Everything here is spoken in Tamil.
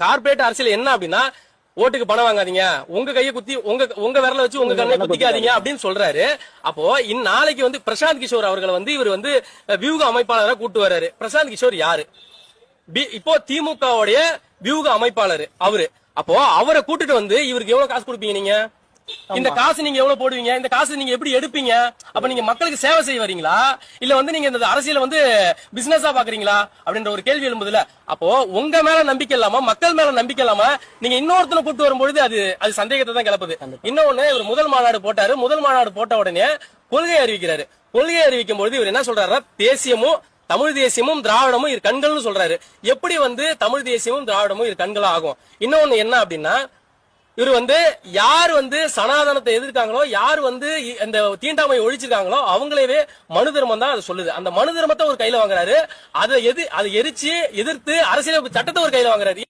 கார்பரேட் அரசியல் என்ன அப்படின்னா ஓட்டுக்கு பணம் வாங்காதீங்க, உங்க கையை குத்தி உங்க விரல வச்சு உங்க கண்ணை குத்திக்காதீங்க அப்படின்னு சொல்றாரு. அப்போ இந்நாளைக்கு வந்து பிரசாந்த் கிஷோர் அவர்களை வந்து இவர் வந்து வியூக அமைப்பாளராக கூட்டு வர்றாரு. பிரசாந்த் கிஷோர் யாரு? இப்போ திமுகவுடைய வியூக அமைப்பாளர் அவரு. அப்போ அவரை கூட்டிட்டு வந்து இவருக்கு எவ்வளவு காசு கொடுப்பீங்க நீங்க? இந்த காசு நீங்க எவ்வளவு போடுவீங்க? இந்த காசு நீங்க எப்படி எடுப்பீங்க? அப்ப நீங்க மக்களுக்கு சேவை செய்ய வரீங்களா, இல்ல வந்து நீங்க இந்த அரசியல வந்து பிசினஸா பாக்குறீங்களா அப்படின்ற ஒரு கேள்வி எழும்புதுல. அப்போ உங்க மேல நம்பிக்கை இல்லாம, மக்கள் மேல நம்பிக்கை இல்லாம நீங்க இன்னொருத்தனை கூட்டு வரும்பொழுது அது சந்தேகத்தை தான் கிளப்புது. இன்னொன்னு, இவர் முதல் மாநாடு போட்டாரு. முதல் மாநாடு போட்ட உடனே கொள்கை அறிவிக்கிறாரு. கொள்கை அறிவிக்கும் பொழுது இவர் என்ன சொல்றாருன்னா, தேசியமும் தமிழ் தேசியமும் திராவிடமும் இரு கண்கள்னு சொல்றாரு. எப்படி வந்து தமிழ் தேசியமும் திராவிடமும் இரு கண்களா ஆகும்? இன்னொன்னு என்ன அப்படின்னா, இவர் வந்து யார் வந்து சனாதனத்தை எதிர்க்காங்களோ, யார் வந்து இந்த தீண்டாமை ஒழிச்சிருக்காங்களோ அவங்களவே மனு தர்மம் தான் அதை சொல்லுது. அந்த மனு தர்மத்தை ஒரு கையில வாங்குறாரு. அதை எரிச்சு எதிர்த்து அரசியல் சட்டத்தை ஒரு கையில வாங்குறாரு.